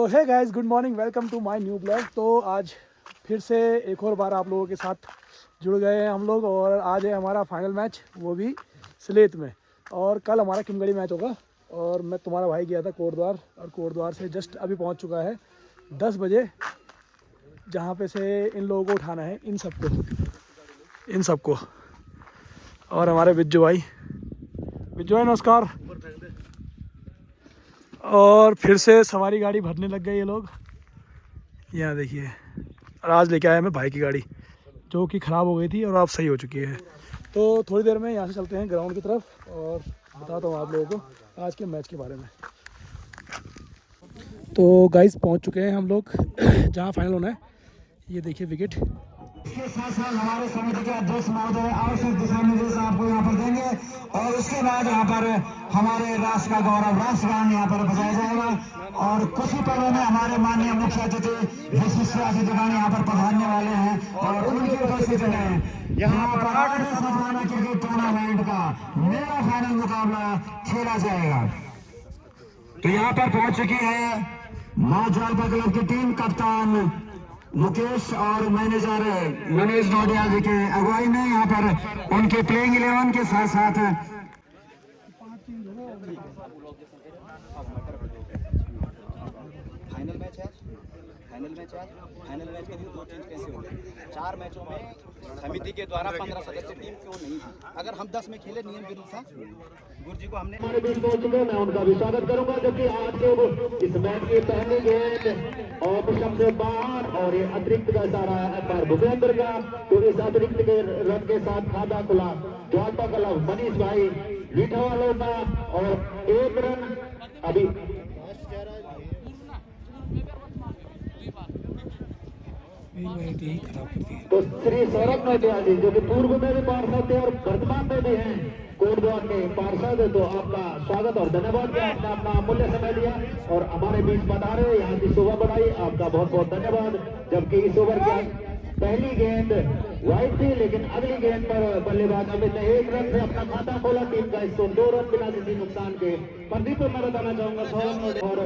Hey guys, good morning, welcome to my new blog. तो आज फिर से एक और बार आप लोगों के साथ जुड़ गए हैं हम लोग, और आज है हमारा फाइनल मैच, वो भी स्लेत में। और कल हमारा किमगढ़ी मैच होगा। और मैं तुम्हारा भाई गया था कोटद्वार, और कोटद्वार से जस्ट अभी पहुंच चुका है 10 बजे, जहां पे से इन लोगों को उठाना है, इन सबको। और हमारे बिज्जू भाई नमस्कार। और फिर से सवारी गाड़ी भरने लग गए ये लोग, यहाँ देखिए। और आज लेके आया मैं भाई की गाड़ी, जो कि ख़राब हो गई थी और अब सही हो चुकी है। तो थोड़ी देर में यहाँ से चलते हैं ग्राउंड की तरफ, और बताता हूँ आप लोगों को आज के मैच के बारे में। तो गाइस पहुँच चुके हैं हम लोग जहाँ फाइनल होना है। ये देखिए विकेट। इसके साथ साथ हमारे समिति के अध्यक्ष महोदय आवश्यक दिशा निर्देश आपको यहाँ पर देंगे, और उसके बाद यहाँ पर हमारे राष्ट्र का गौरव राष्ट्रगान यहाँ पर बजाया जाएगा। और कुछ ही पलों में हमारे माननीय मुख्य अतिथि विशिष्ट अतिथिगण यहाँ पर पधारने वाले हैं, और उनकी उपस्थिति में यहाँ पर 8 रोजाना क्रिकेट टूर्नामेंट का मेगा फाइनल मुकाबला खेला जाएगा। तो यहाँ पर पहुंच चुकी है माँ ज्वालपा क्लब की टीम, कप्तान मुकेश और मैनेजर मनीष नोडियाल जी के अगुवाई में। यहाँ पर उनके प्लेइंग 11 के साथ साथ फाइनल मैच के दिन 2 चेंज कैसे हो गए? 4 मैचों में समिति के द्वारा 15 सदस्य टीम क्यों नहीं थी? अगर हम 10 में खेले नियम विरुद्ध था। गुरु जी को हमने हमारे बीच पहुंच चुके हैं, मैं उनका भी स्वागत करूंगा। जबकि आज के इस मैच की पहली गेंद ऑपरेशन से बाहर, और ये अतिरिक्त का इशारा है पर भूपेंद्र का। तो इस अतिरिक्त के रन के साथ खाता खुला ज्वालपा क्लब मनीष भाई लीठा वालों का, और 1 रन अभी तो श्री सौरभ नोटियाल जी, जो कि पूर्व में भी पार्षद थे और वर्तमान में भी हैं कोटद्वार के पार्षद, तो आपका स्वागत और धन्यवाद कि आपने अपना अमूल्य समय दिया और हमारे बीच पधारे, यहाँ की शोभा बढ़ाई। आपका बहुत बहुत धन्यवाद। जबकि इस ओवर की पहली गेंद वाइड थी, लेकिन अगली गेंद पर बल्लेबाज अमित ने 1 रन से अपना खाता खोला। टीम का स्कोर 2 रन बिना किसी नुकसान के। प्रदीप को मैं बताना चाहूंगा सौरभ और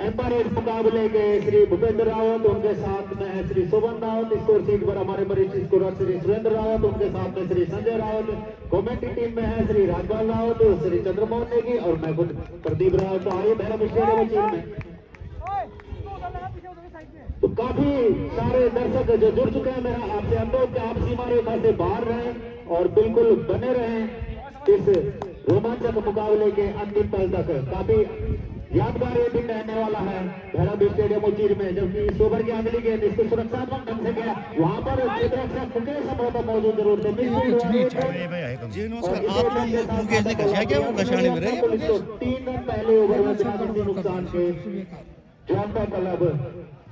एम्पायर इस मुकाबले के श्री भूपेंद्र रावत, उनके साथ में है श्री शोभन रावत। स्कोर सीट पर हमारे वरिष्ठ स्कोरर श्री सुरेंद्र रावत, उनके साथ में श्री संजय रावत। कमेंट्री टीम में है श्री राजपाल रावत, श्री चंद्रमोहन नेगी और मैं खुद प्रदीप रावत। तो आइए भैरव स्टेडियम टीम में तो काफी सारे दर्शक जो जुड़ चुके हैं। मेरा आपसे अनुरोध कि आप सीमा रेखा से बाहर रहें और बिल्कुल बने रहें इस रोमांचक मुकाबले के अंतिम पल तक। काफी यादगार ये दिन रहने वाला है भैरव स्टेडियम उज्जैन में। जबकि इस ओवर की अगली गेंद इसको सुरक्षात्मक ढंग से गया, वहां पर मुकेश संभवतः मौजूद जरूर थे। 3 रन पहले ओवर में बिना किसी नुकसान के ज्वालपा क्लब,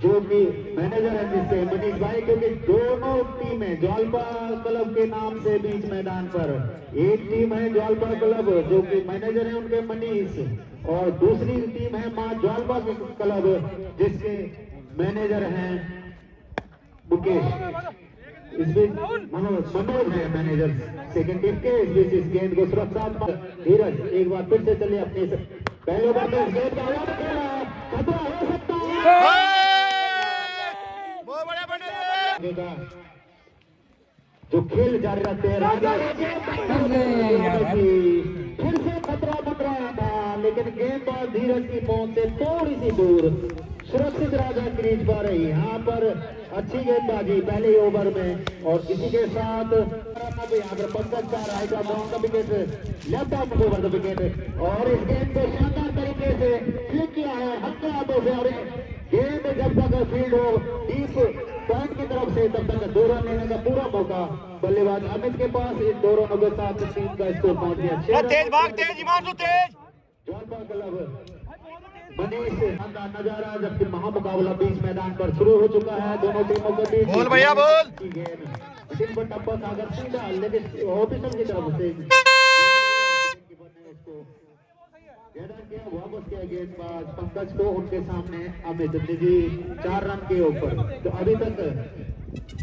जो कि मैनेजर है जिससे मनीष भाई, क्योंकि दोनों टीमें ज्वालपा क्लब के नाम से बीच मैदान पर, एक टीम है ज्वालपा क्लब जो कि मैनेजर है उनके मनीष, और दूसरी टीम है मां ज्वालपा क्लब जिसके मैनेजर हैं मुकेश। इस बीच मनोज है मैनेजर सेकंड टीम के। इस बीच इस गेंद को सुरक्षात्मक धीरज एक बार फिर से चले अपने पहले ओवर में गेंद का आयाम खेला है, खतरा हो सकता है। जो खेल जारी रखते हैं फिर से खतरा बन रहा था, लेकिन गेंदबाज धीरज की पहुंच से थोड़ी सी दूर सुरक्षित राजा क्रीज पर। यहाँ पर अच्छी गेंदबाजी पहले ओवर में, और इसी के साथ यहाँ पर पंकज का राइट ऑफ डाउन का विकेट, लेफ्ट ऑफ ओवर का विकेट, और इस गेंद को शानदार तरीके से फ्लिक किया है हल्के हाथों से। और गेंद जब तक फील्ड हो डीप पॉइंट की तरफ से, तब तक 2 रन लेने का पूरा मौका बल्लेबाज अमित के पास। इन 2 रनों के साथ टीम का स्कोर पहुंच गया 6 रन। ज्वालपा क्लब मनीष नजारा, जबकि महामुकाबला बीच मैदान पर शुरू हो चुका है दोनों टीमों के बीच। बोल भैया बोल। टीम को टप्पा सागर सीधा, लेकिन ऑफिसर की तरफ से वापस किया गेंदबाज पंकज को, उनके सामने अमित निजी 4 रन के ऊपर। तो अभी तक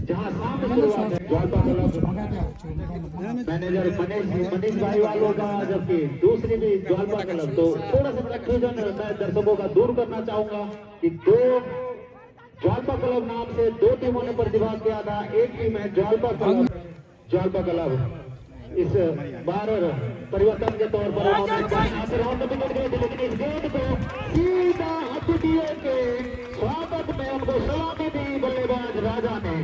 जहां सामने शुरुआत है ज्वालपा क्लब मैनेजर मनीष भाई वालों का, जबकि दूसरी भी ज्वालपा क्लब। तो थोड़ा सा कंफ्यूजन मैं दर्शकों का दूर करना चाहूंगा कि दो ज्वालपा क्लब नाम से दो टीमों ने प्रतिभाग किया था। एक टीम है ज्वालपा क्लब इस बार परिवर्तन के तौर पर लेकिन इस गेंद को सीधा अतिथियों के स्वागत में उनको सलामी दी बल्लेबाज राजा ने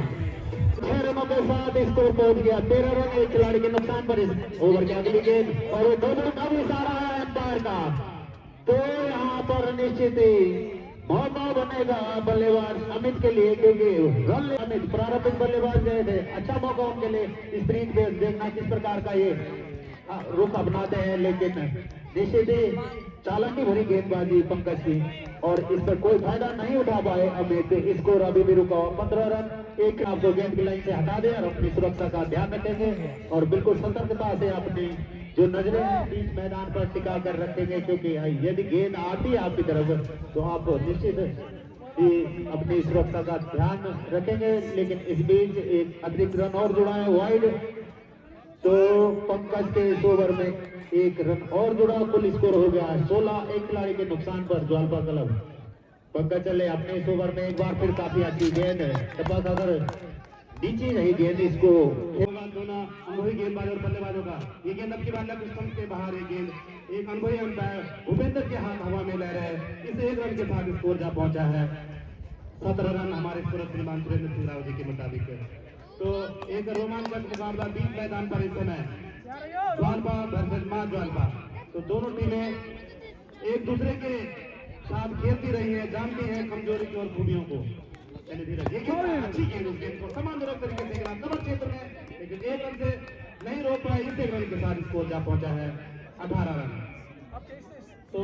6 रनों के साथ स्कोर पहुंच गया। 13 रन एक खिलाड़ी के नुकसान पर इस ओवर की अगली गेंद, और वो दोनों का भी इशारा है अंपायर का। तो यहाँ पर निश्चित ही मौका बनेगा बल्लेबाज अमित के लिए, क्योंकि रन अमित प्रारंभिक बल्लेबाज गए थे। अच्छा मौका उनके लिए इस ब्रीज पे देखना किस प्रकार का ये रुख अपनाते हैं। लेकिन निश्चित ही चालाकी भरी गेंदबाजी पंकज की, और इस पर कोई फायदा नहीं उठा पाए अमित। स्कोर अभी भी रुका हुआ 15 रन। एक आपको गेंद की लाइन से हटा दे और अपनी सुरक्षा का ध्यान रखेंगे और बिल्कुल सतर्कता से अपनी जो नजरें हैं बीच मैदान पर टिका कर रखेंगे, क्योंकि यदि गेंद आती है आपकी तरफ तो आप निश्चित ही अपनी सुरक्षा का ध्यान रखेंगे। लेकिन इस बीच एक अतिरिक्त रन और जुड़ा है वाइड, तो पंकज के इस ओवर में एक रन और जुड़ा, कुल स्कोर हो गया 16। एक खिलाड़ी के नुकसान पर ज्वालपा क्लब। पंकज चले अपने इस ओवर में एक बार फिर काफी अच्छी गेंद है, बस अगर नीचे रही गेंद इसको दोनों अनुभवी गेंदबाज और बल्लेबाजों का। ये गेंद अब की बार स्टंप के बाहर है गेंद, एक अनुभवी अंपायर भूपेंद्र के हाथ हवा में ले रहे हैं। इस एक रन के साथ स्कोर जा पहुंचा है 17 रन हमारे श्रीमान सुरेंद्र सिंह राव जी के मुताबिक। तो एक रोमांचक मुकाबला बीच मैदान पर इस समय ज्वालपा वर्सेस मां ज्वालपा। तो दोनों टीमें एक दूसरे के साथ खेलती रही है, जानती है कमजोरी की और खूबियों को। अच्छी गेंद, इस गेंद को समानजनक तरीके से कवर क्षेत्र में, लेकिन एक रन से नहीं रोक पाए। इस एक रन के साथ स्कोर जा पहुंचा है 18 रन। तो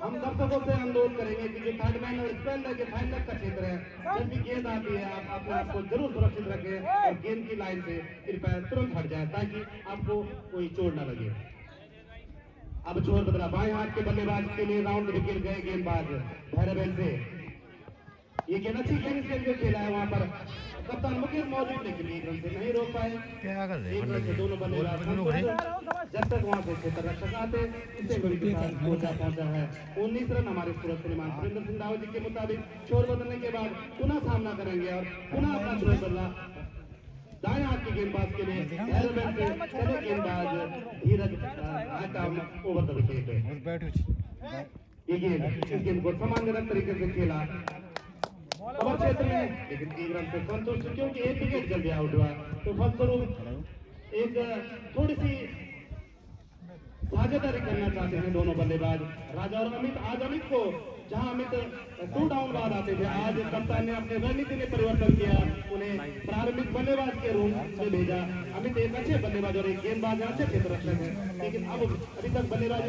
हम दर्शकों से अनुरोध करेंगे कि जो थर्ड मैन और स्पेल के फाइनल का क्षेत्र है, जब भी गेंद आती है आप अपने आप को जरूर सुरक्षित रखें और गेंद की लाइन से कृपया तुरंत हट जाए ताकि आपको कोई चोट न लगे। अब छोर बदला बाएं हाथ के बल्लेबाज के लिए राउंड विकेट गए गेंदबाज भैरवेल से। ये गेंद अच्छी गेंद के लिए खेला है वहां पर कप्तान मुकेश मौजूद, लेकिन एक रन से नहीं रोक पाए। एक रन से दोनों बल्लेबाज जब तक वहां से क्षेत्र रक्षक आते इसे पहुंचा है 19 रन हमारे श्रीमान सुरेंद्र सिंह राव जी के मुताबिक। छोर बदलने के बाद पुनः सामना करेंगे और पुनः अपना छोर बदला दाएं हाथ की गेंदबाज के लिए चले गेंदबाज धीरज ओवर द विकेट। ये गेंद को सम्मानजनक तरीके से खेला कवर क्षेत्र में, लेकिन एक रन से संतुष्ट क्योंकि एक विकेट जल्दी आउट हुआ। तो फलस्वरूप एक थोड़ी सी साझेदारी करना चाहते हैं दोनों बल्लेबाज राजा और अमित। आज अमित को जहां अमित 2 डाउन बाद आते थे, आज कप्तान ने अपने रणनीति में परिवर्तन किया, उन्हें प्रारंभिक बल्लेबाज के रूम में भेजा। अमित एक अच्छे बल्लेबाज और एक गेंदबाज अच्छे क्षेत्र रक्षक है, लेकिन अब अभी तक बल्लेबाज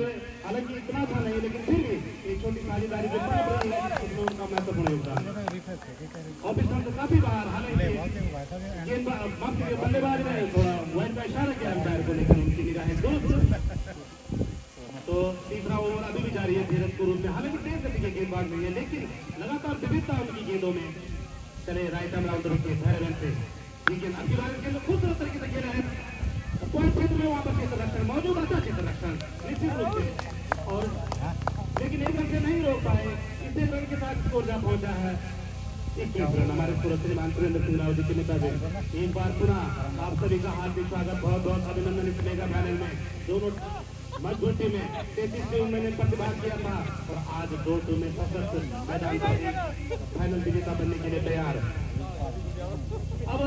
हालांकि इतना था नहीं, लेकिन फिर भी एक छोटी साझेदारी जो बन रही है उसमें उनका महत्वपूर्ण योगदान। और भी काफी बार हालांकि गेंदबाज बल्लेबाज ने थोड़ा वाइड का इशारा किया अंपायर को, लेकिन उनकी निगाहें दुरुस्त। तो तीसरा ओवर अभी भी जारी है धीरज के रूप में, हालांकि तेज गति के गेंदबाज नहीं है, लेकिन लगातार विविधता उनकी गेंदों में। चले राइट आर्म राउंडर के भैरवेल से लेकिन अभी बार गेंद खूबसूरत तरीके से खेला है पॉइंट क्षेत्र में, वहां पर क्षेत्र रक्षण मौजूद, अच्छा क्षेत्र रक्षण निश्चित रूप से, और लेकिन एक रन से नहीं रोक पाए। इस एक रन के साथ स्कोर जा पहुंचा है 21 रन हमारे श्रीमान सुरेंद्र सिंह राव जी के मुताबिक। एक बार पुनः आप सभी का हार्दिक स्वागत, बहुत बहुत अभिनंदन इस मेगा फाइनल में। दोनों मजबूती में 33 टीम मैंने प्रतिभाग किया था और आज 2 टीम में सशक्त मैदान पर फाइनल विजेता बनने के लिए तैयार। अब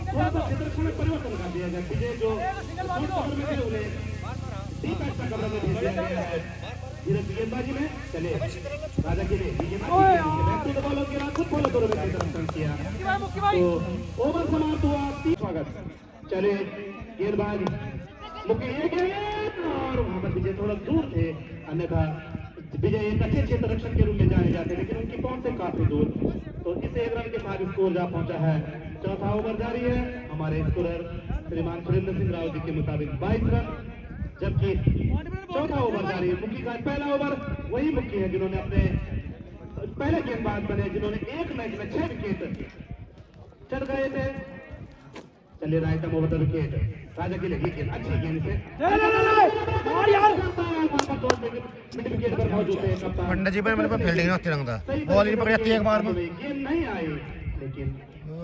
थोड़ा सा क्षेत्र में परिवर्तन कर दिया गया, विजय जो कवर में थे उन्हें डी पैच का कवर में भेज दिया गया है धीरज गेंदबाजी में। चले राजा के लिए बॉलों के बाद खुद फॉलो करो में रक्षण किया, तो ओवर समाप्त हुआ। स्वागत चले गेंदबाज और वहां पर विजय थोड़ा दूर थे, अन्यथा विजय एक अच्छे क्षेत्र रक्षक के रूप में जाने जाते, लेकिन उनकी पहुंच से काफी दूर। तो इस एक रन के साथ स्कोर जा पहुंचा है। चौथा ओवर जारी है हमारे स्कोरर श्रीमान सुरेंद्र सिंह राव जी के मुताबिक 22 रन, जबकि चौथा ओवर जारी है। मुक्की का पहला ओवर वही मुक्की है जिन्होंने अपने पहले गेंदबाज बने जिन्होंने एक मैच में 6 विकेट चढ़ गए थे। चलिए राइट ओवर द विकेट, राजा के लिए गेंद अच्छी गेंद से मार यार मिड विकेट पर मौजूद है कप्तान पंडित जी पर मेरे को फील्डिंग नहीं रंगता बॉल ही पकड़ जाती है एक बार में। गेंद नहीं आई लेकिन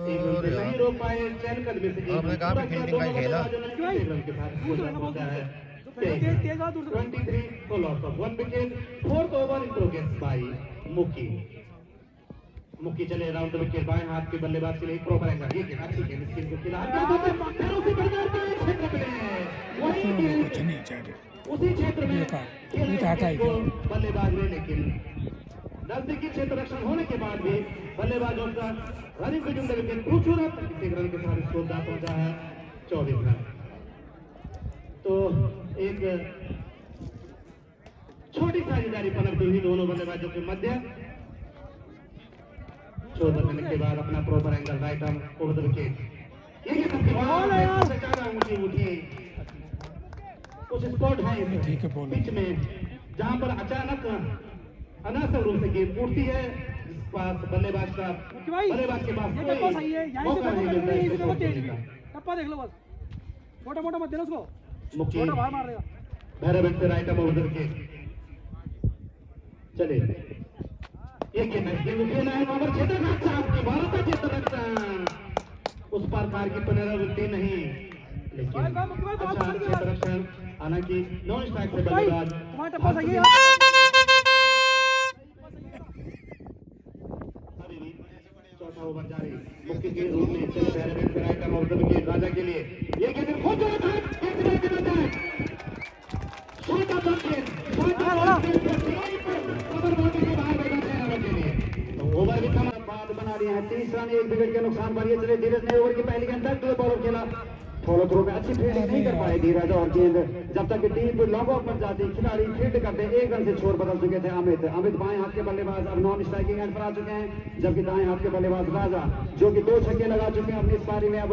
एक रन से नहीं रोक पाए। चैन कदमी से आपने कहा भी फील्डिंग का ही खेला। एक रन के साथ पूरा पहुंचा है 23 for loss of 1 wicket. Fourth over in progress by मुक्की। मुक्की चले राउंड विकेट, बाएं हाथ के बल्लेबाज के लिए एक प्रॉपर एंगल, ये गेंद अच्छी गेंद स्किन को खिला उसी क्षेत्र में बल्लेबाज ने, लेकिन नजदीकी क्षेत्र रक्षण होने के बाद भी बल्लेबाजों का रनिंग पे जुड़ने विकेट खूबसूरत एक रन के साथ स्कोर जा पहुंचा है 24 रन। तो एक छोटी साझेदारी पनपती हुई दोनों बल्लेबाजों के मध्य। छोड़ करने के बाद अपना proper angle right arm over the wicket, ये ज्यादा ऊंची उठी कुछ स्पॉट है पिच में जहां पर अचानक अनासर रूप से गेंद उठती है, जिस पास बल्लेबाज के पास मौका नहीं मिलता है इसको खेलने का। टप्पा देख लो बस, छोटा मोटा मत देना उसको, मुक्की छोटा बाहर मार देगा। भैरव से राइट ओवर द विकेट, चले एक गेंद खेला है वहां पर क्षेत्र रक्षा आपकी भारत का क्षेत्र रक्षा उस प्रकार की पुनरावृत्ति नहीं, लेकिन अच्छा क्षेत्र रक्षण, हालांकि नॉन स्ट्राइक से बल्लेबाज अभी भी चौथा ओवर जारी। मुक्की के रूप में चले भैरव से राइट ओवर द विकेट, राजा के लिए ये गेंद बहुत जोर था, ओवर भी बाद बना रहे हैं 30 रन 1 विकेट के नुकसान पर। ये चले धीरज ने ओवर की पहली गेंद तक बॉलर खेला, फॉलो थ्रो में अच्छी फील्डिंग नहीं कर पाए धीरज, और गेंद जब तक डीप लॉन्ग ऑफ पर जाती खिलाड़ी फील्ड करते एक रन से छोर बदल चुके थे अमित बाएं हाथ के बल्लेबाज अब नॉन स्ट्राइकिंग एंड पर आ चुके हैं, जबकि दाएं हाथ के बल्लेबाज राजा जो कि 2 छक्के लगा चुके हैं अपनी इस पारी में, अब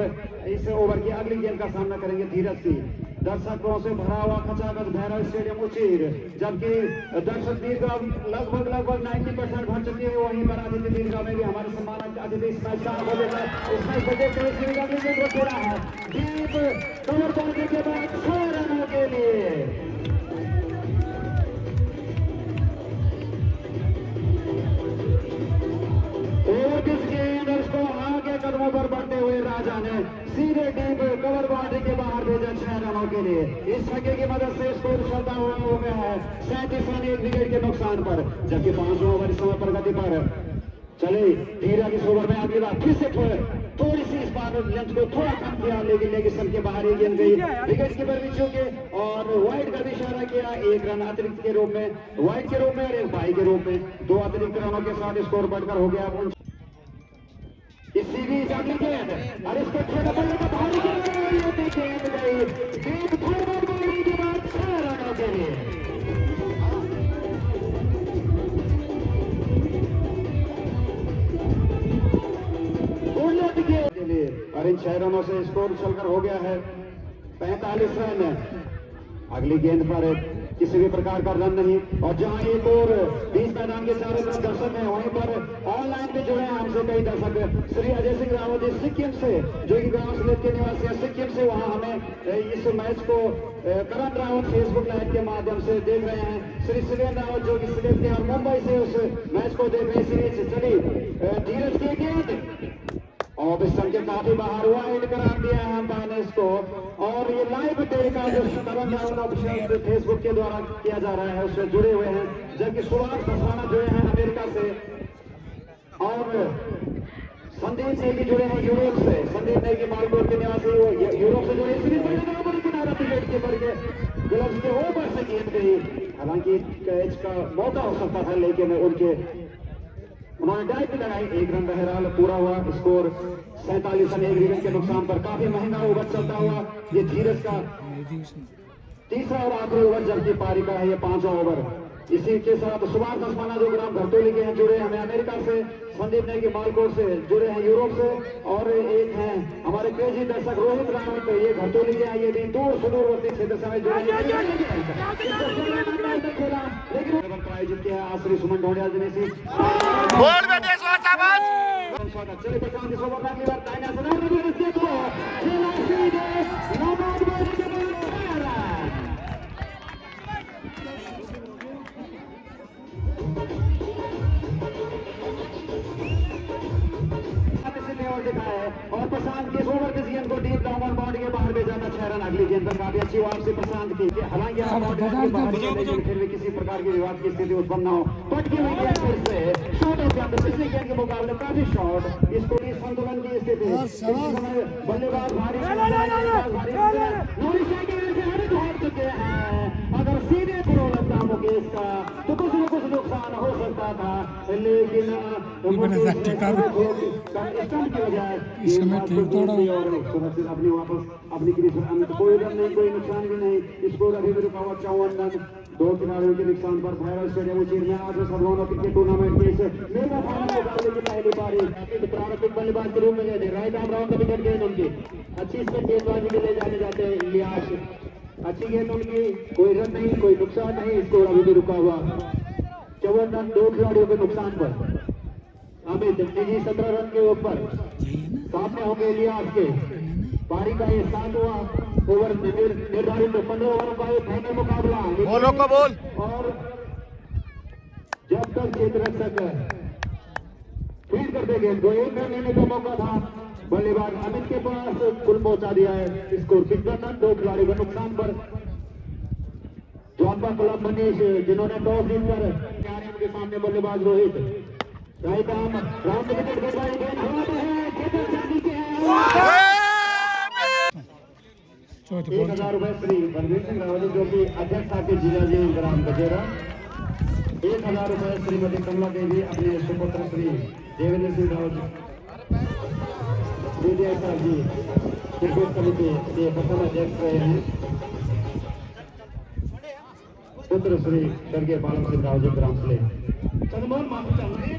इस ओवर की अगली गेंद का सामना करेंगे धीरज की। दर्शकों से भरा हुआ खचाखच भैरव स्टेडियम उचीर, जबकि दर्शक दीर्घा लगभग 90% भर चुकी है। वहीं पर आदित्य दीर्घा में भी हमारे सम्मानित अतिथि इस मैच का आनंद लेकर इस मैच को देखते हुए श्री अगली गेंद को छोड़ा है डीप कवर पहुंचने के बाद 6 रनों के लिए। कदमों पर बढ़ते हुए राजा ने सीधे डीप कवर बाउंड्री के बाहर भेजा 6 रनों के लिए। इस छक्के की मदद से स्कोर चलता हुआ हो गया है 37 रन 1 विकेट के नुकसान पर, जबकि 5 ओवर इस समय प्रगति पर। चले धीरज इस ओवर में अगली बार फिर से थोड़ी सी इस बार लेंथ को थोड़ा कम किया, लेकिन लेग के बाहर ही गेंद गई, विकेट कीपर भी चूके और वाइड का भी इशारा किया। 1 रन अतिरिक्त के रूप में वाइड के रूप में और 1 बाई के रूप में 2 अतिरिक्त रनों के साथ स्कोर बढ़कर हो गया इस सीरीज अगली गेंद और इसको छोटा बल्ले का भारी गेंद गई डीप फॉरवर्ड बाउंड्री के बाद 6 रनों के लिए। और इन 6 रनों से स्कोर चलकर हो गया है 45 रन। अगली गेंद पर किसी भी प्रकार का रन नहीं, और जहां एक और 20 मैदान के चारों तरफ दर्शक हैं, वहीं पर ऑनलाइन पे जुड़े हैं हमसे कई दर्शक। श्री अजय सिंह रावत जी सिक्किम से, जो कि गांव सिलेट के निवासी हैं सिक्किम से, वहां हमें इस मैच को करण रावत फेसबुक लाइव के माध्यम से देख रहे हैं। श्री सुरेंद्र रावत जो कि सिलेट के और मुंबई से उस मैच को देख रहे हैं। चलिए धीरज की गेंद और इस संख्या काफी बाहर हुआ, एड करार दिया है अंपायर ने इसको, और ये लाइव टेलीकास्ट जो करण रावत ऑफिशियल फेसबुक के द्वारा किया जा रहा है उससे जुड़े हुए हैं, जबकि सुभाष धसाना जुड़े हैं अमेरिका से और संदीप नेगी जुड़े हैं यूरोप से। संदीप नेगी मालकोट के निवासी वो यूरोप से जुड़े। किनारा विकेट कीपर के ग्लव्स के ऊपर से गेंद गई, हालांकि कैच का मौका हो सकता था, लेकिन उन्होंने डाइव भी लगाई। 1 रन बहरहाल पूरा हुआ, स्कोर 47 रन 1 विकेट के नुकसान पर। काफी महंगा ओवर चलता हुआ ये धीरज का तीसरा और आखिरी ओवर जबकि पारी का है ये 5वां ओवर। इसी के साथ सुभाष धसमाना जो ग्राम घरतोली के हैं जुड़े हमें अमेरिका से, संदीप नेगी मालकोट से जुड़े हैं यूरोप से, और एक हैं हमारे क्रेजी दर्शक रोहित रावत, ये घरतोली के हैं, ये भी दूर सुदूरवर्ती क्षेत्र से जुड़े हैं। लेकिन प्रायोजित किया श्री सुमन ढोंडिया जी ने लॉन्ग शॉट चले प्रशांत इस ओवर अगली बार दाहिना सदा में इसके तो खेला सीधे नॉट बॉल के बाद 6 रन और दिखा है और प्रशांत के ओवर के गेंद को डीप डाउन और बाउंड्री के बाहर भेजा था 6 रन अगली गेंद पर काफी अच्छी वापसी प्रशांत की हालांकि लेकिन फिर भी किसी प्रकार की विवाद की स्थिति उत्पन्न न हो पटकी हुई गेंद फिर से शॉट ऑफ द पिछले गेंद के मुकाबले काफी शॉट इसको भी संतुलन की स्थिति बल्लेबाज भारी हट चुके हैं अगर सीधे प्रो लगता मुकेश का तो कुछ न कुछ नुकसान हो सकता था लेकिन सुरक्षित अपनी वापस अपनी क्रीज पर कोई रन नहीं कोई नुकसान भी नहीं स्कोर अभी भी रुका हुआ 54 रन 2 खिलाड़ियों के नुकसान पर भैरव स्टेडियम उचीर में आज सदभावना क्रिकेट टूर्नामेंट के इस मेगा फाइनल मुकाबले की पहली पारी प्रारंभिक बल्लेबाज के रूप में गए थे राइट आर्म राउंड का विकेट गेंद उनकी अच्छी स्पिन गेंदबाजी के लिए जाने जाते हैं इलियास अच्छी गेंद उनकी कोई रन नहीं कोई नुकसान नहीं स्कोर अभी भी रुका हुआ 54 रन 2 खिलाड़ियों के नुकसान पर अमित निजी 17 रन के ऊपर सामने होंगे इलियास के पारी का ये 7वां ओवर निर्धारित 15 ओवरों का ये फाइनल मुकाबला बोलो को बोल और जब तक क्षेत्ररक्षक फील्ड करते गेंद को 1 रन लेने का मौका था बल्लेबाज अमित के पास कुल पहुंचा दिया है स्कोर 55 रन 2 खिलाड़ी का नुकसान पर जॉनपा क्लब मनीष जिन्होंने टॉस जीतकर उनके सामने बल्लेबाज Rohit right arm round wicket गेंदबाजी गेंद हवा पे है क्षेत्ररक्षक नीचे है 1000 रुपए श्री बलवीर सिंह रावत जो कि अध्यक्ष आपके जिला जी ग्राम गजेरा 1000 रुपए श्रीमती कमला देवी अपने सुपुत्र श्री देवेंद्र सिंह रावत साहब जी क्रिकेट कमेटी के प्रथम अध्यक्ष रहे हैं पुत्र श्री स्वर्गीय बालक सिंह राव जी ग्राम से चंद्रमोहन माफी चाहूंगे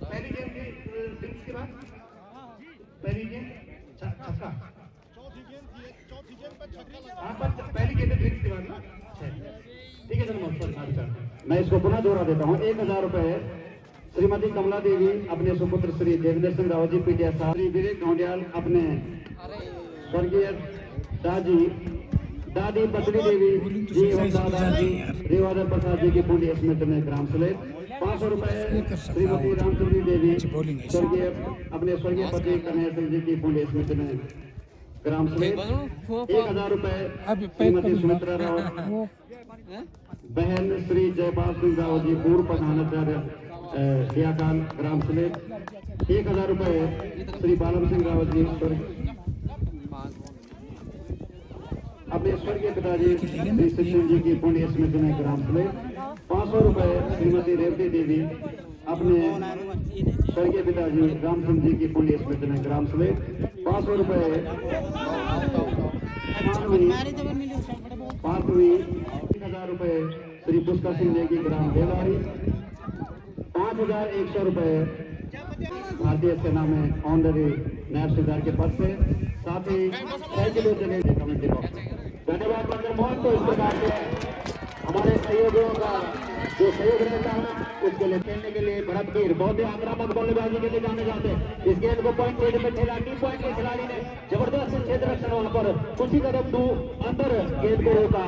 पहली गेंद के बाद पहली गेंद छक्का पहली गेंद ड्रिंक्स के बाद ठीक है चंद्रमोहन मैं इसको पुनः दोहरा देता हूँ 1000 रुपए श्रीमती कमला देवी अपने सुपुत्र श्री देवेंद्र सिंह रावत जी पीटीएस साहब श्री विवेक ढोंडियाल अपने स्वर्गीय दादी पत्नी देवी जी एवं दादाजी रेवाधर प्रसाद जी की पुण्य स्मृति में ग्राम सलेत 500 रुपए श्रीमती रामचंद्री देवी स्वर्गीय अपने स्वर्गीय पति कन्हैया सिंह जी की पुण्य स्मृति में ग्राम सलेत 1000 रुपए श्रीमती सुमित्रा रावत बहन श्री जयपाल सिंह रावत जी पूर्व प्रधानाचार्य दियाकाल ग्राम सलेत 1000 रुपए श्री बालम सिंह रावत जी अपने स्वर्गीय पिताजी श्री सचिन जी की पुण्य स्मृति में ग्राम सलेत 500 रुपए श्रीमती रेवती देवी अपने स्वर्गीय पिताजी राम सिंह जी की पुण्य स्मृति में ग्राम सलेत 500 रुपए 1000 रुपए श्री पुष्कर सिंह जी की ग्राम बेलारी 5100 रुपए भारतीय सेना में ऑनरी नायब सूबेदार के पद से साथ ही साइकिलों चले कमेटी बॉक्स धन्यवाद चंद्रमोहन को इस प्रकार से हमारे सहयोगियों का जो सहयोग रहता है उसके लिए खेलने के लिए भरतवीर बहुत ही आक्रामक बल्लेबाजी के लिए जाने जाते हैं इस गेंद को पॉइंट देने में ठेला टी पॉइंट के खिलाड़ी ने जबरदस्त क्षेत्र रक्षण वहां पर कुछ ही कदम दूर अंदर गेंद को रोका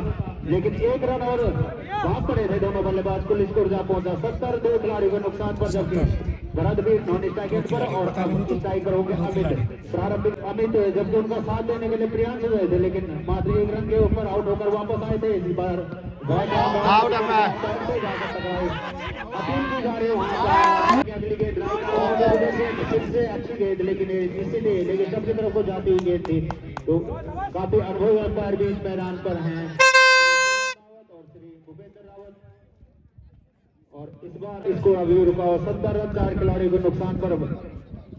लेकिन 1 रन और भाग पड़े थे दोनों बल्लेबाज कुल स्कोर जा पहुंचा 70 2 खिलाड़ियों के नुकसान पर जबकि भरतवीर नॉन स्ट्राइक पर और स्ट्राइकर होंगे अमित प्रारंभिक अमित जबकि उनका साथ देने के लिए प्रयास हुए थे लेकिन मात्र 1 रन के ऊपर आउट होकर वापस आए थे इस बार अगली गेंद फिर से अच्छी गेंद लेकिन इसीलिए लेकिन सबकी तरफ को जाती हुई गेंद थी तो काफी अनुभवी अंपायर भी इस मैदान पर हैं और श्री भूपेंद्र रावत और इस बार इसको अभी रुका हुआ 70 रन 4 खिलाड़ियों के नुकसान पर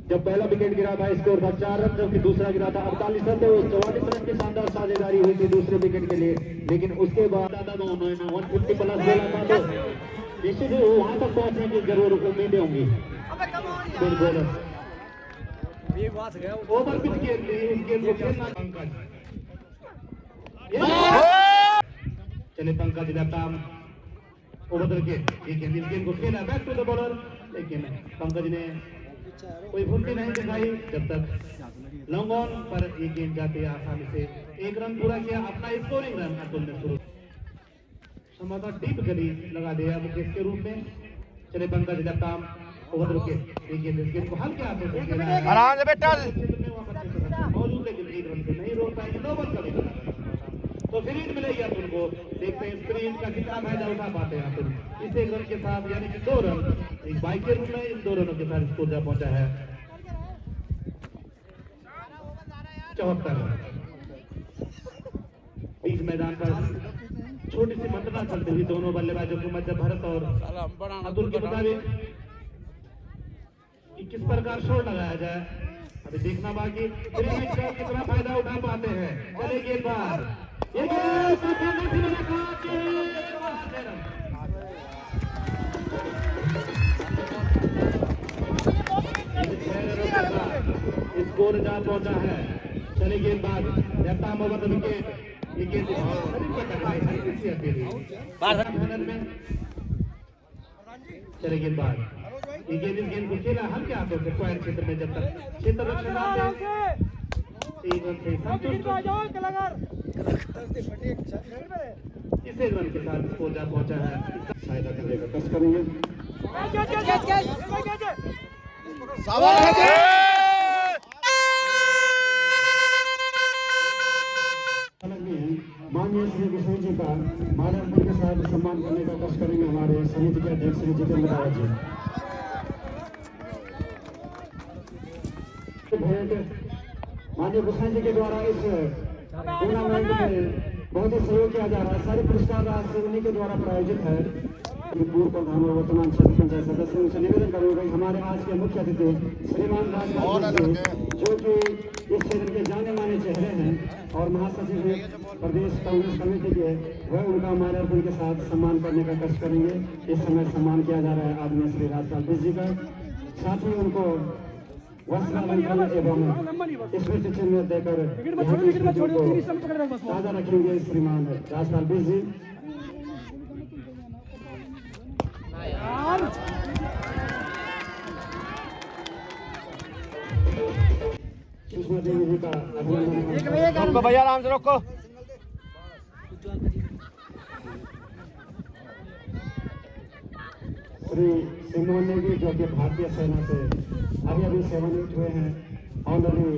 जब पहला विकेट गिरा था स्कोर था 4 रन जबकि दूसरा गिरा था 48 रन 44 रन की शानदार साझेदारी हुई थी दूसरे विकेट के लिए लेकिन उसके बाद उन्होंने 150 प्लस बोला था तो निश्चित ही वहां तक पहुंचने की जरूर उम्मीदें होंगी ओवर पिच खेल ली इस गेंद को खेलना चले पंकज दत्ता ओवर के इस गेंद को खेला बैक टू द बॉलर लेकिन पंकज ने कोई फुर्ती नहीं दिखाई जब तक लॉन्ग ऑन पर ये गेंद जाती है आसानी से। 1 रन पूरा किया, अपना स्कोरिंग रन अतुल ने शुरू संभवतः डीप गली लगा दिया मुकेश के रूप में। चले पंकज जब काम ओवर रुके, ये गेंद को हल्के हाथों से खेला है। आराम से बेटा मौजूद लेकिन 1 रन से नहीं रोक पाएंगे, 9 बन करेगा तो स्क्रीन मिलेगी अतुल को। देखते हैं स्क्रीन का कितना फायदा उठा पाते हैं अतुल इस 1 रन के साथ, यानी कि 2 रन एक बाइक के रूप में इन 2 रनों के साथ स्कोर जा पहुंचा है 74 रन। बीच मैदान पर छोटी सी मंत्रणा चलती हुई दोनों बल्लेबाजों को मध्य भरत और अतुल के मुताबिक कि किस प्रकार शॉट लगाया जाए अभी देखना बाकी। कितना फायदा उठा पाते हैं। चले गेंदबाज स्कोर जा पहुंचा है। चले गेंदबाज जब ओवर विकेट विकेट चले गेंदबाज ये गेंद को खेला हल्के हाथों से पॉइंट क्षेत्र में। जब तक क्षेत्र रक्षण 3 रन से संतुष्ट इस 1 रन के साथ स्कोर जा पहुंचा है। फायदा करेगा कस करेंगे माननीय श्री विष्णु जी का माल्यार्पण के साथ सम्मान करने का कष्ट करेंगे हमारे समिति के अध्यक्ष श्री जितेंद्र रावत जी। माननीय विष्णु जी के द्वारा इस टूर्नामेंट में बहुत ही सहयोग किया जा रहा है। सारे पुरस्कार राशि उन्हीं के द्वारा प्रायोजित है। पूर्व प्रधान और वर्तमान क्षेत्र पंचायत सदस्य उनसे निवेदन करूंगा हमारे आज के मुख्य अतिथि श्रीमान राजपाल जो कि इस क्षेत्र के जाने माने चेहरे हैं और महासचिव प्रदेश कांग्रेस कमेटी के, वह उनका माल्यार्पण के साथ सम्मान करने का कष्ट करेंगे। इस समय सम्मान किया जा रहा है आदरणीय श्री राजपाल जी का। साथ ही उनको वस्त्रालंकरण एवं स्मृति चिन्ह देकर ताजा रखेंगे श्रीमान राजपाल जी। सुषमा देवी जी का अभिनंदन। रोको भैया, आराम से रोको। श्री सिमोन नेगी जो कि भारतीय सेना से अभी सेवानिवृत्त हुए हैं ऑनरी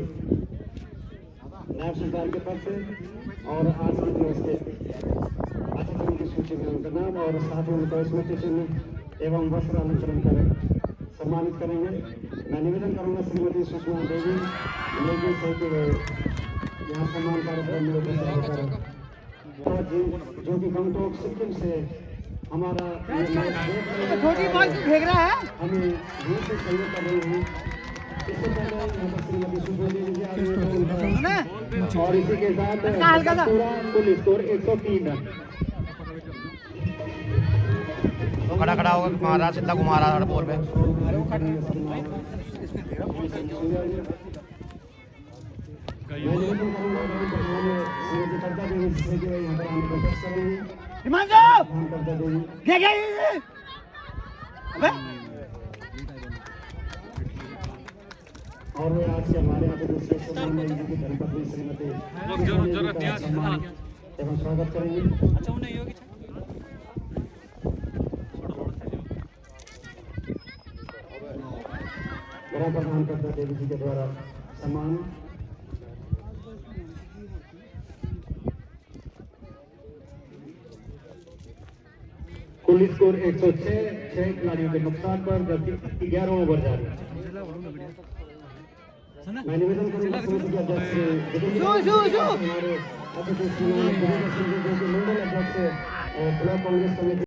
नायब सरदार के पद से, और आज के दिवस के अतिथियों की सूची में उनका नाम और साथ ही उनका स्मृति चिन्ह एवं वस्त्र अलंकरण कर सम्मानित करेंगे। मैं निवेदन करूंगा श्रीमती सुषमा देवी नेगी से कि वे यहाँ सम्मान कार्यक्रम में उपस्थित होकर जो कि गंगटोक सिक्किम से हमारा छोटी बॉल फेंक रहा है, हमें दूर से सहयोग कर रहे हैं। इससे पहले यहाँ पर श्रीमती सुषमा देवी जी आ रही हैं और इसी के साथ कुल स्कोर 103 रन। तो खड़ा खड़ा होगा महाराज सीधा घुमा रहा है बॉल पे। और वे आज से हमारे यहाँ पे दूसरे सम्मान की धर्मपत्नी श्रीमती एवं स्वागत करेंगे। बड़ा प्रधान करता देवी जी के द्वारा सम्मान। कुल स्कोर 106 खिलाड़ियों के नुकसान पर, जबकि 11 ओवर जारी। मैं निवेदन करूंगा समिति के अध्यक्ष हमारे अतिथि श्रीमान मंडल अध्यक्ष ब्लॉक कांग्रेस कमेटी